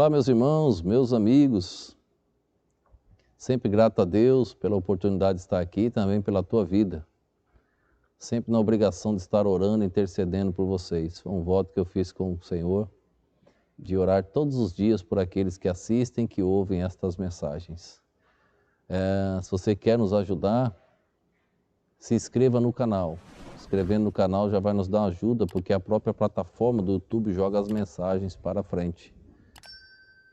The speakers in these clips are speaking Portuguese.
Olá, meus irmãos, meus amigos. Sempre grato a Deus pela oportunidade de estar aqui e também pela tua vida. Sempre na obrigação de estar orando e intercedendo por vocês. Foi um voto que eu fiz com o Senhor, de orar todos os dias por aqueles que assistem, que ouvem estas mensagens. Se você quer nos ajudar, se inscreva no canal. Inscrevendo no canal já vai nos dar ajuda, porque a própria plataforma do YouTube joga as mensagens para frente.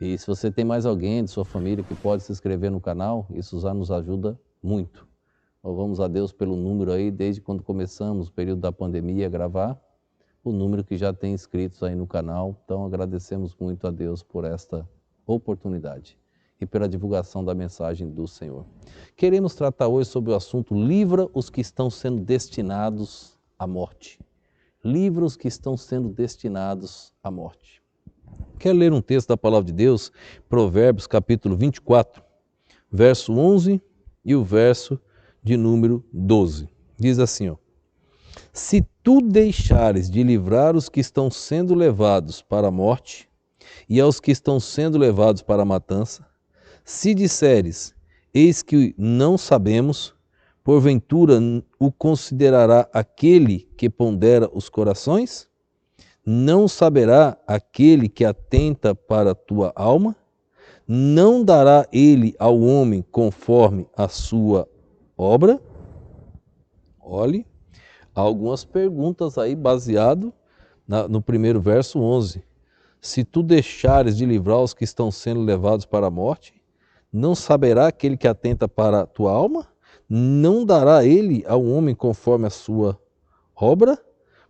E se você tem mais alguém de sua família que pode se inscrever no canal, isso já nos ajuda muito. Louvamos a Deus pelo número aí, desde quando começamos o período da pandemia a gravar, o número que já tem inscritos aí no canal. Então agradecemos muito a Deus por esta oportunidade e pela divulgação da mensagem do Senhor. Queremos tratar hoje sobre o assunto: livra os que estão sendo destinados à morte. Livra os que estão sendo destinados à morte. Quero ler um texto da Palavra de Deus, Provérbios capítulo 24, verso 11 e o verso de número 12. Diz assim, se tu deixares de livrar os que estão sendo levados para a morte e aos que estão sendo levados para a matança, se disseres, eis que não sabemos, porventura o considerará aquele que pondera os corações? Não saberá aquele que atenta para a tua alma? Não dará ele ao homem conforme a sua obra? Olhe, há algumas perguntas aí baseado no primeiro verso 11. Se tu deixares de livrar os que estão sendo levados para a morte, não saberá aquele que atenta para a tua alma? Não dará ele ao homem conforme a sua obra?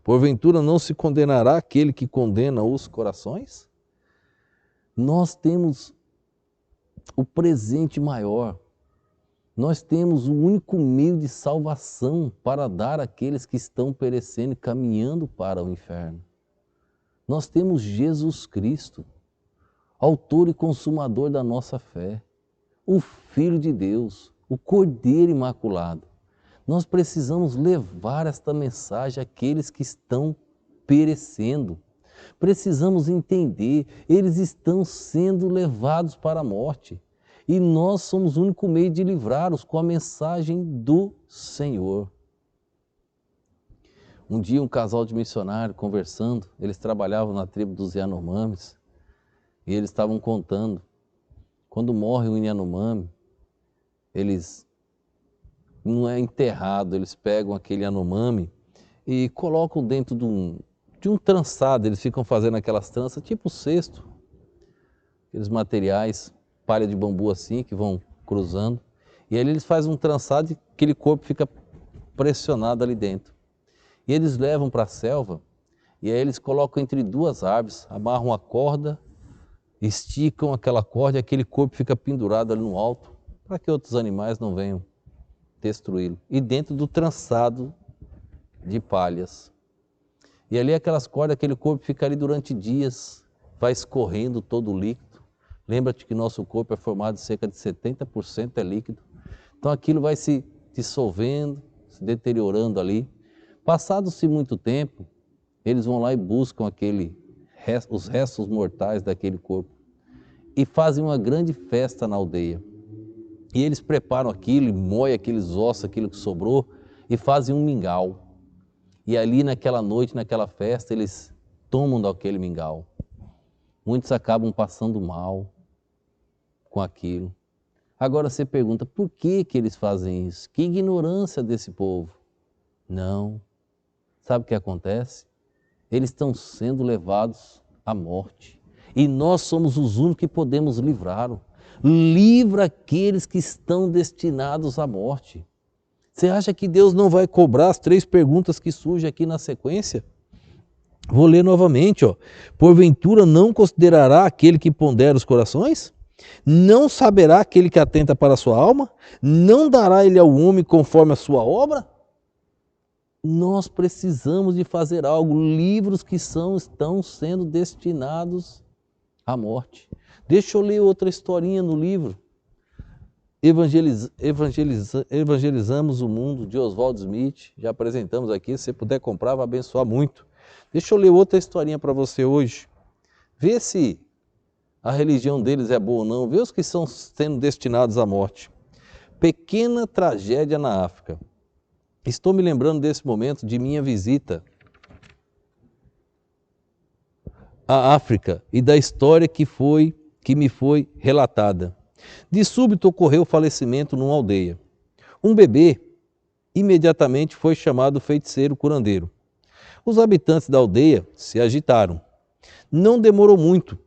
Porventura não se condenará aquele que condena os corações? Nós temos o presente maior. Nós temos o único meio de salvação para dar àqueles que estão perecendo e caminhando para o inferno. Nós temos Jesus Cristo, autor e consumador da nossa fé, o Filho de Deus, o Cordeiro Imaculado. Nós precisamos levar esta mensagem àqueles que estão perecendo. Precisamos entender, eles estão sendo levados para a morte. E nós somos o único meio de livrá-los com a mensagem do Senhor. Um dia um casal de missionários conversando, eles trabalhavam na tribo dos Yanomamis, e eles estavam contando, quando morre um Yanomami, eles não é enterrado, eles pegam aquele Yanomami e colocam dentro de um trançado, eles ficam fazendo aquelas tranças, tipo cesto, aqueles materiais, palha de bambu assim, que vão cruzando, e aí eles fazem um trançado e aquele corpo fica pressionado ali dentro. E eles levam para a selva, e aí eles colocam entre duas árvores, amarram a corda, esticam aquela corda e aquele corpo fica pendurado ali no alto, para que outros animais não venham destruí-lo. E dentro do trançado de palhas. E ali aquelas cordas, aquele corpo fica ali durante dias, vai escorrendo todo o líquido. Lembra-te que nosso corpo é formado de cerca de 70% é líquido. Então aquilo vai se dissolvendo, se deteriorando ali. Passado-se muito tempo, eles vão lá e buscam os restos mortais daquele corpo e fazem uma grande festa na aldeia. E eles preparam aquilo, moem aqueles ossos, aquilo que sobrou, e fazem um mingau. E ali naquela noite, naquela festa, eles tomam daquele mingau. Muitos acabam passando mal com aquilo. Agora você pergunta, por que eles fazem isso? Que ignorância desse povo. Não. Sabe o que acontece? Eles estão sendo levados à morte. E nós somos os únicos que podemos livrá-los. Livra aqueles que estão destinados à morte. Você acha que Deus não vai cobrar as 3 perguntas que surgem aqui na sequência? Vou ler novamente. Porventura não considerará aquele que pondera os corações? Não saberá aquele que atenta para a sua alma? Não dará ele ao homem conforme a sua obra? Nós precisamos de fazer algo. Livros que estão sendo destinados à morte. Deixa eu ler outra historinha no livro. Evangelizamos o Mundo, de Oswald Smith. Já apresentamos aqui, se você puder comprar, vai abençoar muito. Deixa eu ler outra historinha para você hoje. Vê se a religião deles é boa ou não, vê os que estão sendo destinados à morte. Pequena tragédia na África. Estou me lembrando desse momento de minha visita à África e da história que me foi relatada. De súbito ocorreu o falecimento numa aldeia. Um bebê imediatamente foi chamado feiticeiro curandeiro. Os habitantes da aldeia se agitaram. Não demorou muito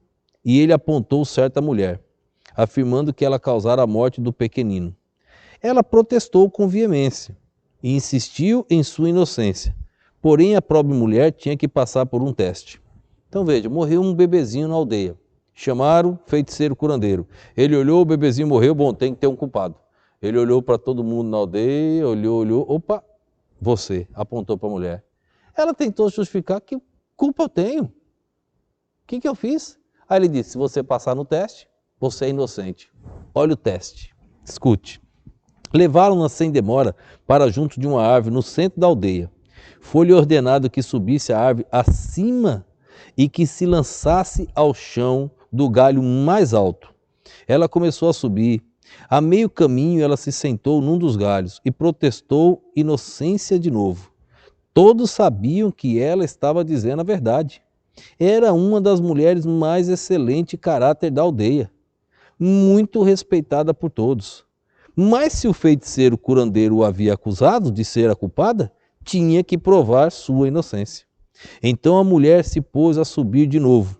e ele apontou certa mulher, afirmando que ela causara a morte do pequenino. Ela protestou com veemência e insistiu em sua inocência. Porém, a pobre mulher tinha que passar por um teste. Então veja, morreu um bebezinho na aldeia. Chamaram feiticeiro curandeiro. Ele olhou, o bebezinho morreu, bom, tem que ter um culpado. Ele olhou para todo mundo na aldeia, olhou, opa, você, apontou para a mulher. Ela tentou justificar, que culpa eu tenho? O que eu fiz? Aí ele disse, se você passar no teste, você é inocente. Olha o teste, escute. Levaram-na sem demora para junto de uma árvore no centro da aldeia. Foi-lhe ordenado que subisse a árvore acima e que se lançasse ao chão do galho mais alto. Ela começou a subir. A meio caminho ela se sentou num dos galhos e protestou inocência de novo. Todos sabiam que ela estava dizendo a verdade. Era uma das mulheres mais excelente caráter da aldeia, muito respeitada por todos. Mas se o feiticeiro curandeiro o havia acusado de ser a culpada, tinha que provar sua inocência. Então a mulher se pôs a subir de novo,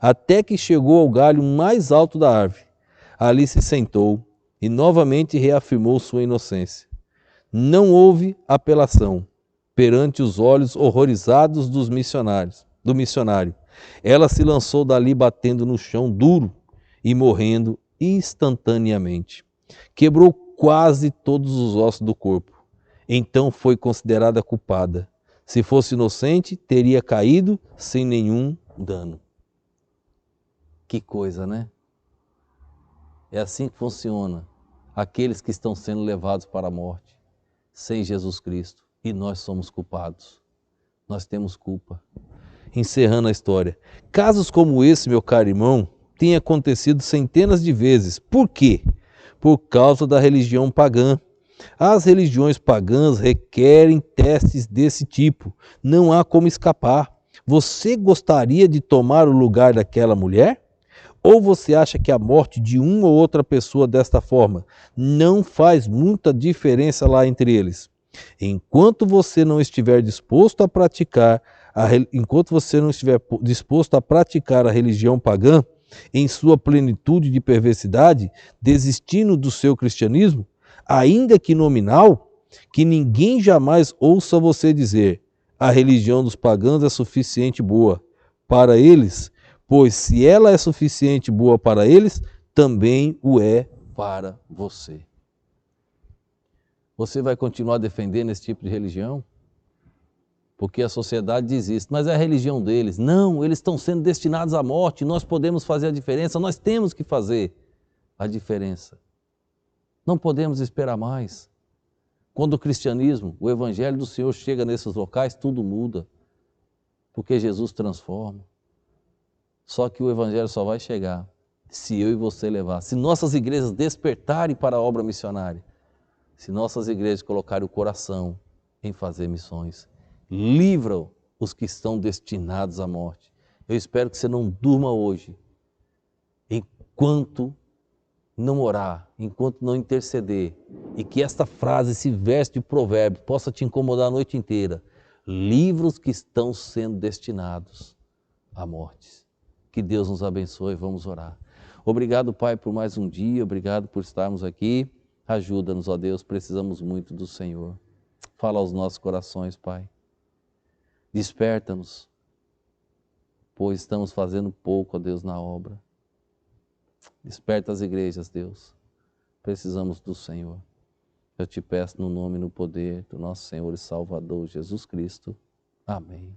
até que chegou ao galho mais alto da árvore. Ali se sentou e novamente reafirmou sua inocência. Não houve apelação perante os olhos horrorizados do missionário. Ela se lançou dali batendo no chão duro e morrendo instantaneamente. Quebrou quase todos os ossos do corpo. Então foi considerada culpada. Se fosse inocente, teria caído sem nenhum dano. Que coisa, né? É assim que funciona. Aqueles que estão sendo levados para a morte, sem Jesus Cristo. E nós somos culpados. Nós temos culpa. Encerrando a história. Casos como esse, meu caro irmão, têm acontecido centenas de vezes. Por quê? Por causa da religião pagã. As religiões pagãs requerem testes desse tipo. Não há como escapar. Você gostaria de tomar o lugar daquela mulher? Ou você acha que a morte de uma ou outra pessoa desta forma não faz muita diferença lá entre eles? Enquanto você não estiver disposto a praticar a religião pagã em sua plenitude de perversidade, desistindo do seu cristianismo, ainda que nominal, que ninguém jamais ouça você dizer: a religião dos pagãos é suficiente boa para eles, pois se ela é suficiente boa para eles, também o é para você. Você vai continuar defendendo esse tipo de religião? Porque a sociedade diz isso, mas é a religião deles. Não, eles estão sendo destinados à morte, nós podemos fazer a diferença, nós temos que fazer a diferença. Não podemos esperar mais. Quando o cristianismo, o evangelho do Senhor chega nesses locais, tudo muda, porque Jesus transforma. Só que o evangelho só vai chegar se eu e você levar, se nossas igrejas despertarem para a obra missionária, se nossas igrejas colocarem o coração em fazer missões. Livra os que estão destinados à morte. Eu espero que você não durma hoje, enquanto não orar, enquanto não interceder, e que esta frase, esse verso de provérbio, possa te incomodar a noite inteira. Livra os que estão sendo destinados à morte. Que Deus nos abençoe, vamos orar. Obrigado, Pai, por mais um dia, obrigado por estarmos aqui. Ajuda-nos, ó Deus, precisamos muito do Senhor. Fala aos nossos corações, Pai. Desperta-nos, pois estamos fazendo pouco, ó Deus, na obra. Desperta as igrejas, Deus. Precisamos do Senhor. Eu te peço no nome e no poder do nosso Senhor e Salvador Jesus Cristo. Amém.